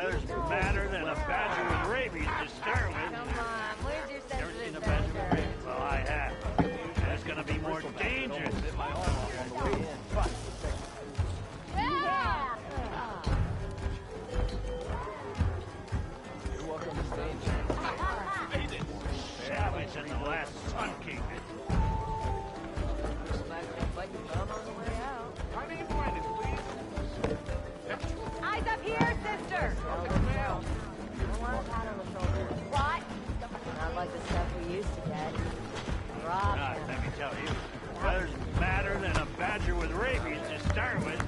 Weather's madder than a badger with rabies to start with. Come on, where's your sense Never of seen a badger with adventure? rabies? Well, I have. And it's gonna be more dangerous. Yeah! Savage and the last Sun King. Eyes up here, sister! What? Not like the stuff we used to get. Rock. Let me tell you, weather's madder than a badger with rabies to start with.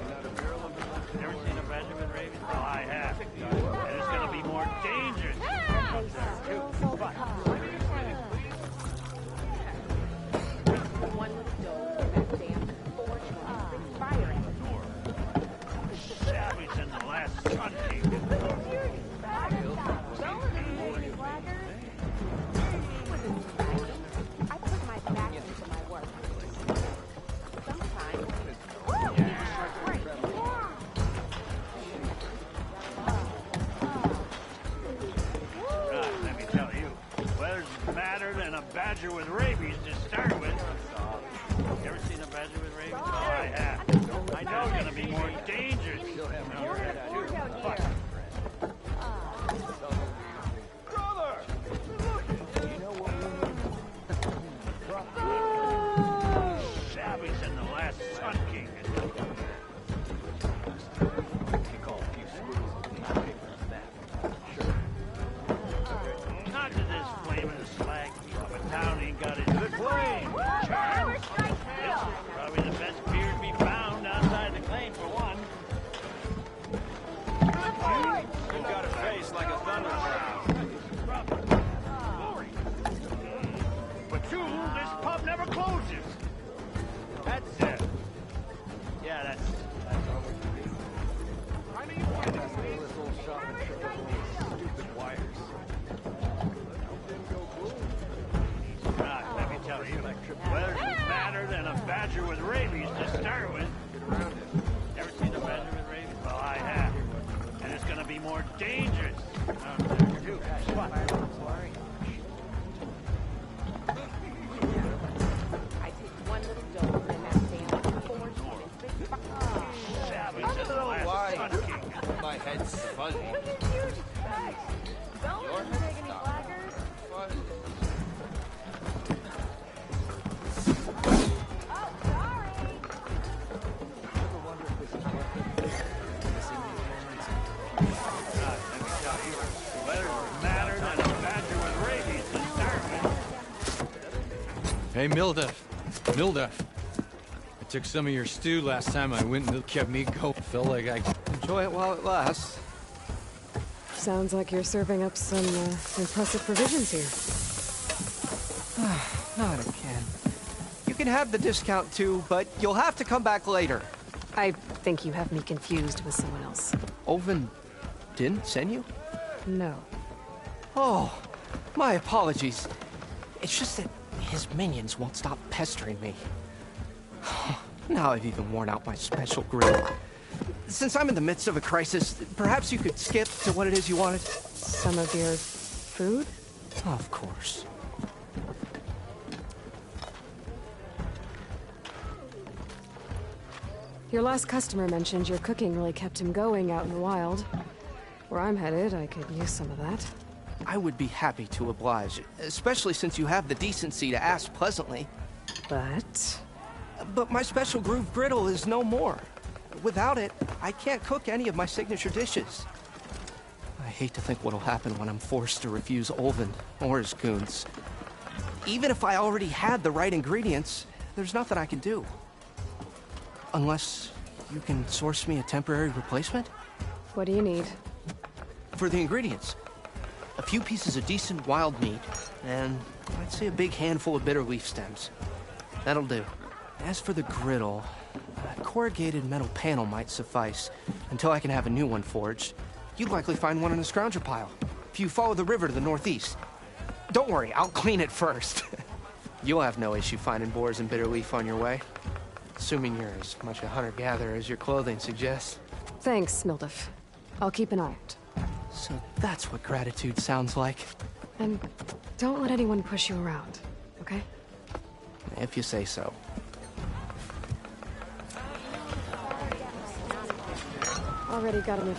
Never seen a badger with rabies? Well, I have. And it's gonna be more dangerous. One little dog in that damn forge brings fire at Savage and the last Sun King. I put my back into my work. Sometimes. Let me tell you, weather's madder than a badger with rabies to start with. You ever seen a badger with rabies? Oh, I have. I know it's gonna be more dangerous. Savage and the last Sun King. Not to this flaming slag of a town ain't got his good flame. Charles. This is probably the best beer to be found outside the claim for one. You've got a face like a thundercloud. But two, this pub never closes. That's it. Yeah, that's all we can do. Stupid wires. Let me tell you, weather's madder than a badger with rabies to start with. Ever seen a badger with rabies? Well, I have. And it's gonna be more dangerous. I take one little dog in that damn forge brings fire. Savage and the last Sun King. My head's fuzzy. Don't take any blackers. Oh, sorry. Let me tell you, weather's madder than a badger with rabies to start with. Hey, Milda. Milda. I took some of your stew last time I went and it kept me going. Felt like I enjoy it while it lasts. Sounds like you're serving up some impressive provisions here. Not again. You can have the discount too, but you'll have to come back later. I think you have me confused with someone else. Oven didn't send you? No. Oh, my apologies. It's just that his minions won't stop pestering me. Now I've even worn out my special grill. Since I'm in the midst of a crisis, perhaps you could skip to what it is you wanted? Some of your food? Of course. Your last customer mentioned your cooking really kept him going out in the wild. Where I'm headed, I could use some of that. I would be happy to oblige, especially since you have the decency to ask pleasantly. But my special groove griddle is no more. Without it, I can't cook any of my signature dishes. I hate to think what'll happen when I'm forced to refuse Olvin or his goons. Even if I already had the right ingredients, there's nothing I can do. Unless you can source me a temporary replacement? what do you need? For the ingredients, a few pieces of decent wild meat, and I'd say a big handful of bitter leaf stems. That'll do. As for the griddle, a corrugated metal panel might suffice until I can have a new one forged. You'd likely find one in a scrounger pile if you follow the river to the northeast. Don't worry, I'll clean it first. You'll have no issue finding boars and bitter leaf on your way. Assuming you're as much a hunter-gatherer as your clothing suggests. Thanks, Mildef. I'll keep an eye out. So that's what gratitude sounds like. And don't let anyone push you around, okay? If you say so. Already got him.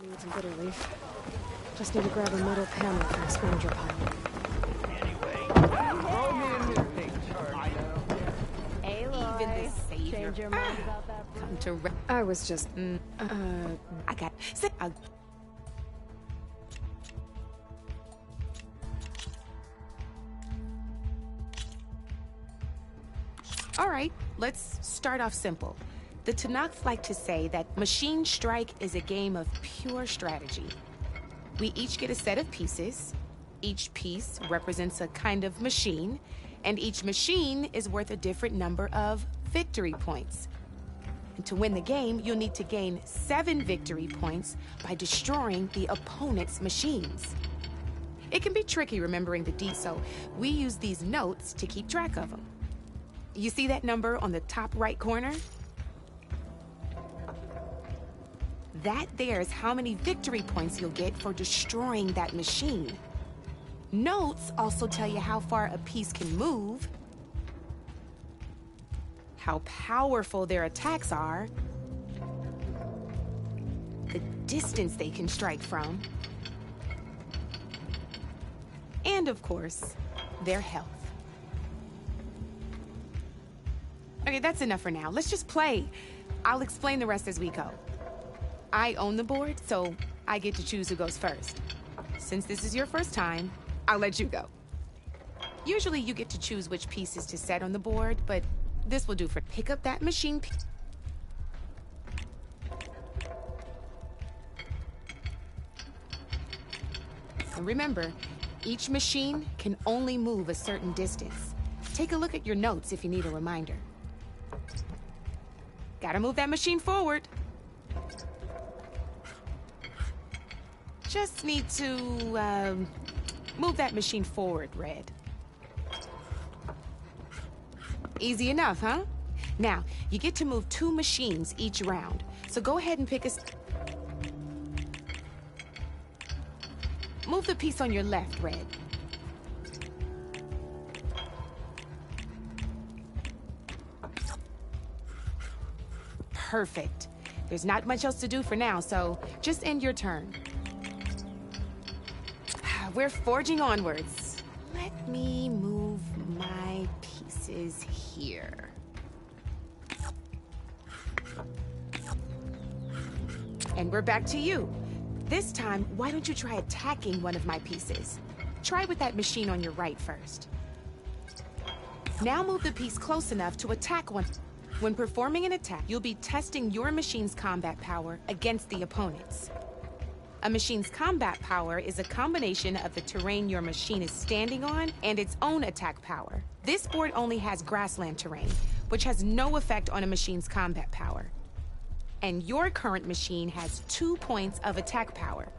Need some bitter leaf. Just need to grab a metal panel from the scavenger pile. Aloy, Even the savior. change your mind about that? Come to I was just, I got sick. All right, let's start off simple. The Tanakh like to say that Machine Strike is a game of pure strategy. We each get a set of pieces. Each piece represents a kind of machine, and each machine is worth a different number of victory points. And to win the game, you'll need to gain 7 victory points by destroying the opponent's machines. It can be tricky remembering the deets, so we use these notes to keep track of them. You see that number on the top right corner? That there is how many victory points you'll get for destroying that machine. Notes also tell you how far a piece can move, how powerful their attacks are, the distance they can strike from, and of course, their health. Okay, that's enough for now. Let's just play. I'll explain the rest as we go. I own the board, so I get to choose who goes first. Since this is your first time, I'll let you go. Usually you get to choose which pieces to set on the board, but this will do for pick up that machine piece. And remember, each machine can only move a certain distance. Take a look at your notes if you need a reminder. Gotta move that machine forward. Just need to, move that machine forward, Red. Easy enough, huh? Now, you get to move 2 machines each round, so go ahead and pick a... Move the piece on your left, Red. Perfect. There's not much else to do for now, so just end your turn. We're forging onwards. Let me move my pieces here. And we're back to you. This time, why don't you try attacking one of my pieces? Try with that machine on your right first. Now move the piece close enough to attack one. When performing an attack, you'll be testing your machine's combat power against the opponent's. A machine's combat power is a combination of the terrain your machine is standing on and its own attack power. This board only has grassland terrain, which has no effect on a machine's combat power. And your current machine has 2 points of attack power.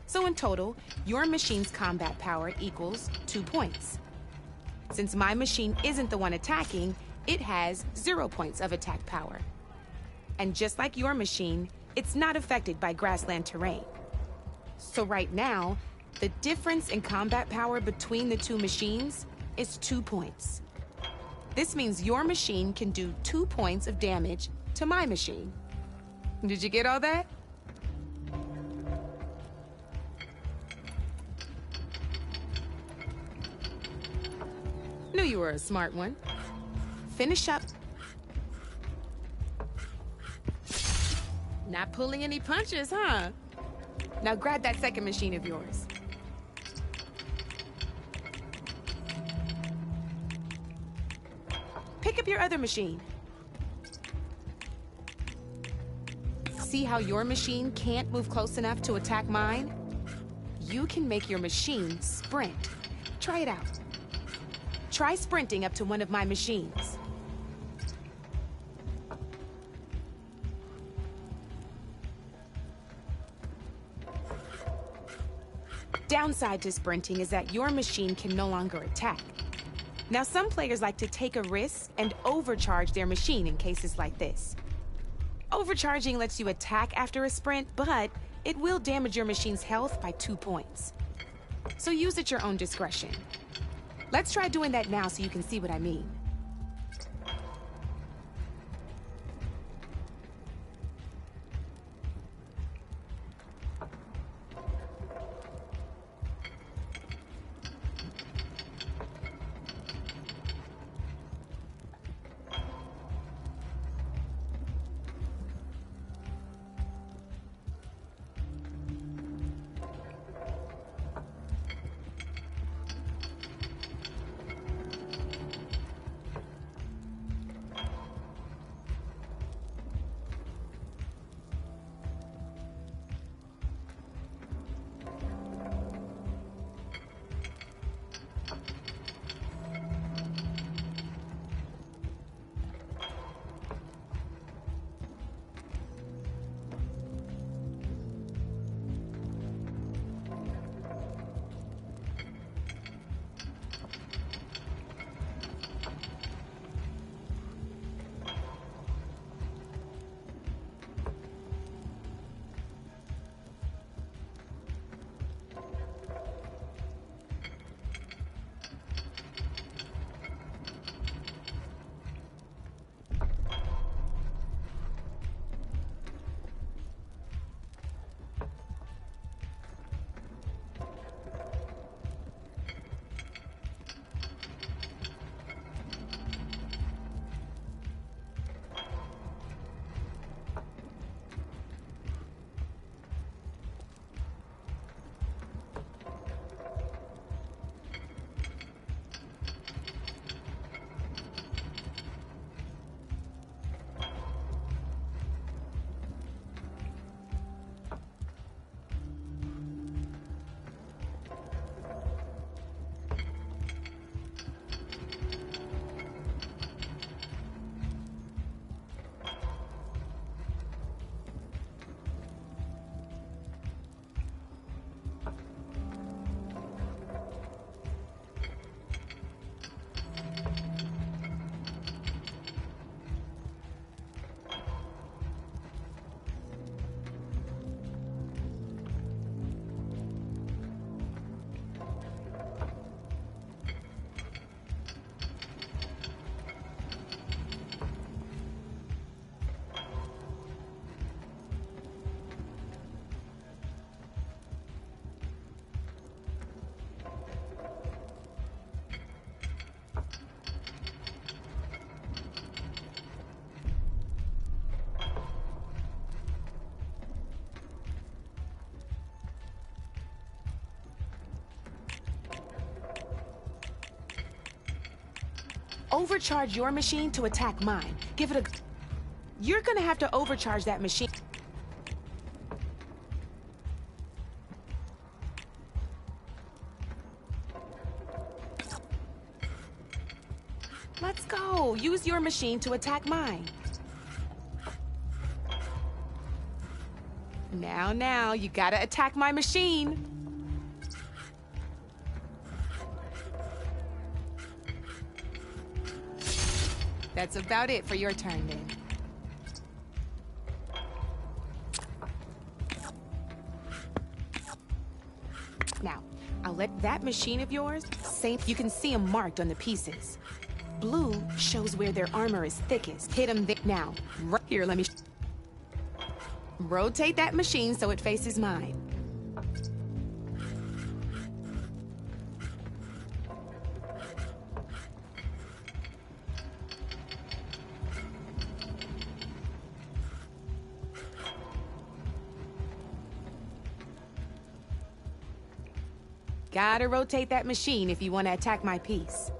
So in total, your machine's combat power equals 2 points. Since my machine isn't the one attacking, it has 0 points of attack power. And just like your machine, it's not affected by grassland terrain. So right now, the difference in combat power between the 2 machines is 2 points. This means your machine can do 2 points of damage to my machine. Did you get all that? Knew you were a smart one. Finish up. Not pulling any punches, huh? Now grab that second machine of yours. Pick up your other machine. See how your machine can't move close enough to attack mine? You can make your machine sprint. Try it out. Try sprinting up to one of my machines. Downside to sprinting is that your machine can no longer attack. Now, some players like to take a risk and overcharge their machine in cases like this. Overcharging lets you attack after a sprint, but it will damage your machine's health by 2 points. So use at your own discretion. Let's try doing that now so you can see what I mean. Overcharge your machine to attack mine. Give it a... You're gonna have to overcharge that machine. Let's go. Use your machine to attack mine. Now, you gotta attack my machine. That's about it for your turn, then. Now, I'll let That machine of yours, same, you can see them marked on the pieces. Blue shows where their armor is thickest. Hit them there. Now, right here, let me... Rotate that machine so it faces mine. Gotta rotate that machine if you want to attack my piece.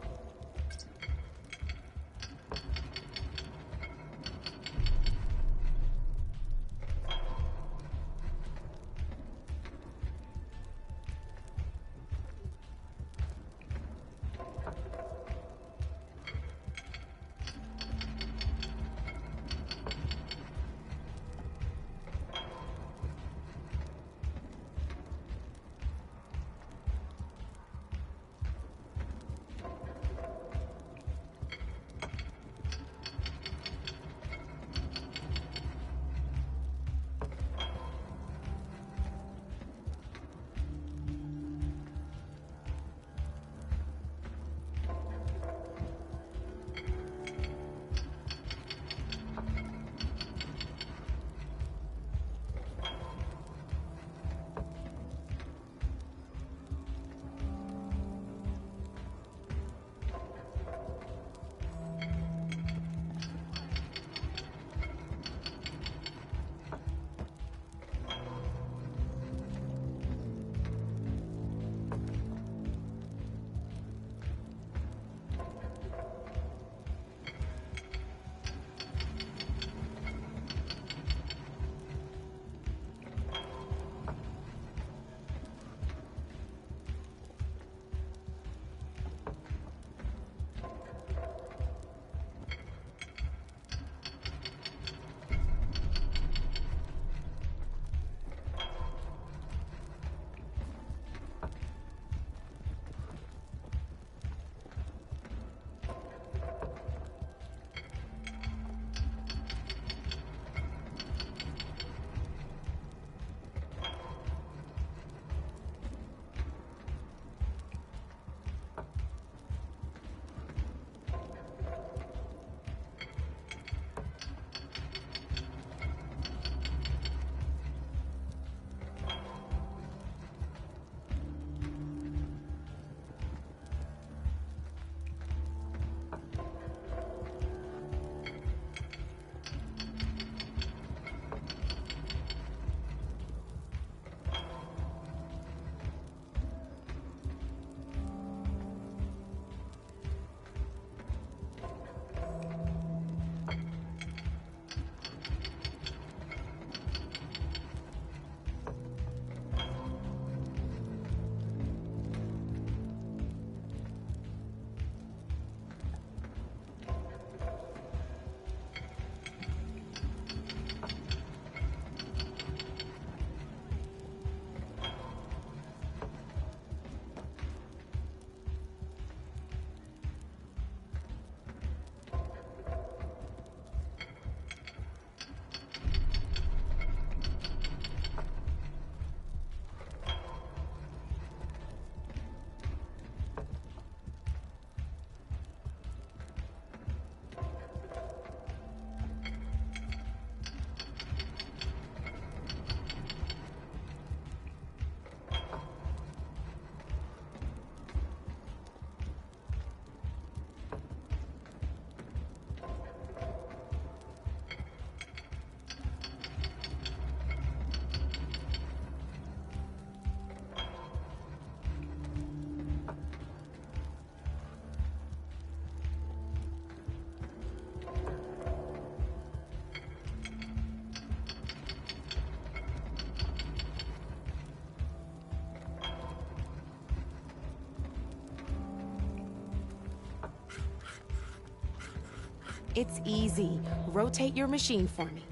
It's easy. Rotate your machine for me.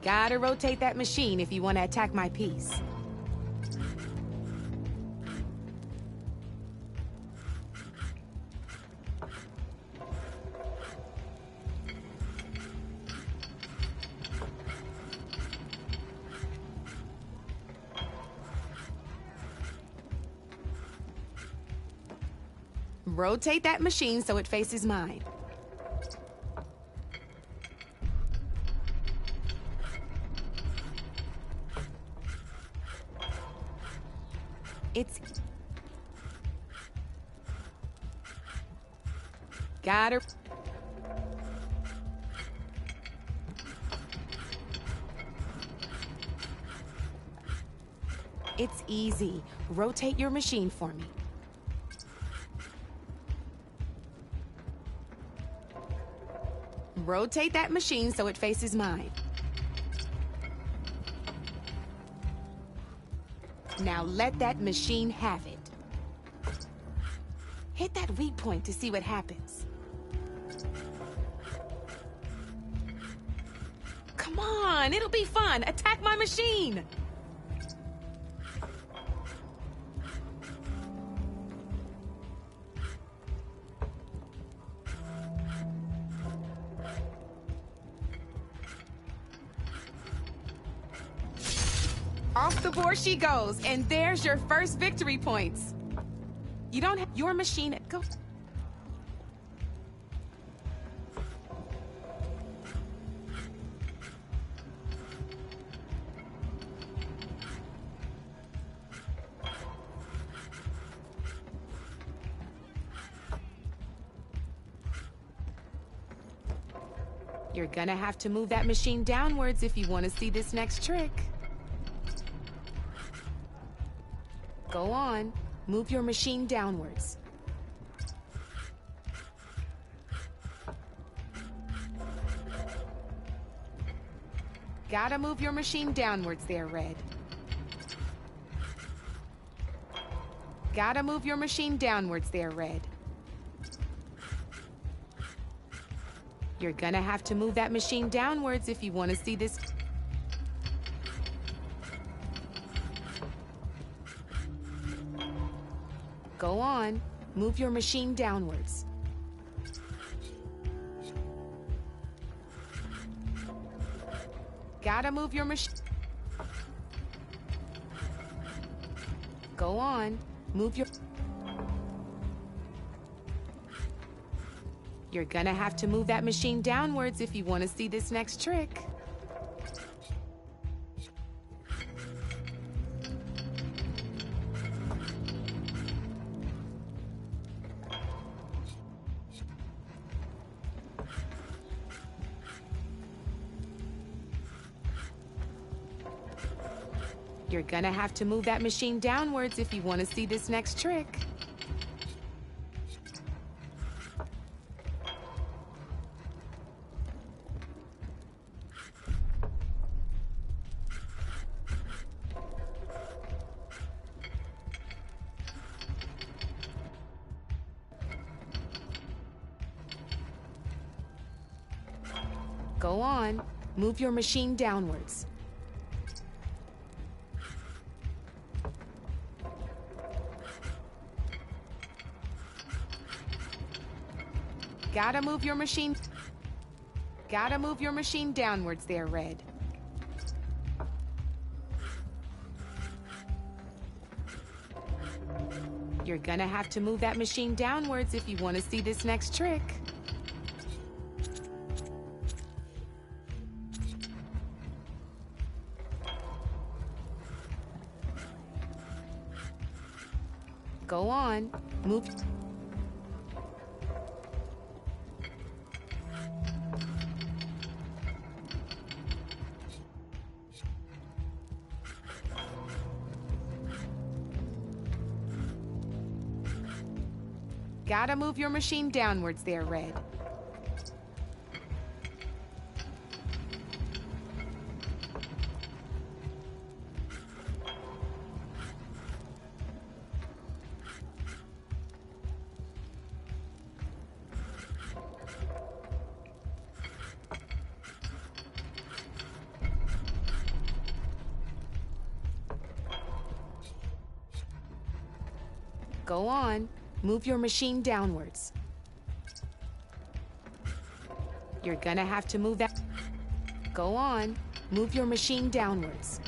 Gotta rotate that machine if you want to attack my piece. Rotate that machine so it faces mine. It's... Got her. It's easy. Rotate your machine for me. Rotate that machine so it faces mine. Now let that machine have it. Hit that weak point to see what happens. Come on, it'll be fun. Attack my machine. Off the board she goes, and there's your first victory points. You don't have your machine. Go. You're gonna have to move that machine downwards if you want to see this next trick. Go on. Move your machine downwards. Gotta move your machine downwards there, Red. Gotta move your machine downwards there, Red. You're gonna have to move that machine downwards if you want to see this. Go on. Move your machine downwards. Gotta move your machine. Go on. Move your... You're gonna have to move that machine downwards if you want to see this next trick. You're gonna have to move that machine downwards if you want to see this next trick. Go on. Move your machine downwards. Gotta move your machine. Gotta move your machine downwards there, Red. You're gonna have to move that machine downwards if you want to see this next trick. Go on. Move. Gotta move your machine downwards there, Red. Go on. Move your machine downwards. You're gonna have to move that. Go on. Move your machine downwards.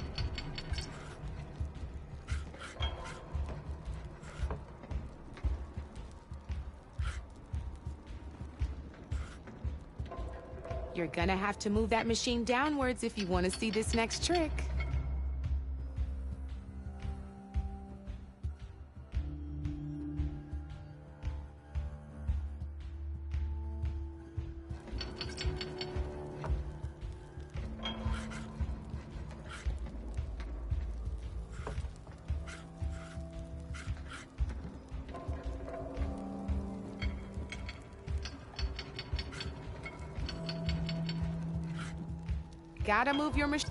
You're gonna have to move that machine downwards if you want to see this next trick. Gotta move your machine.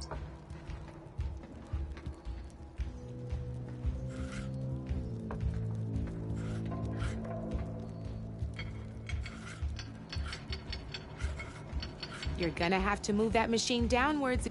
You're gonna have to move that machine downwards.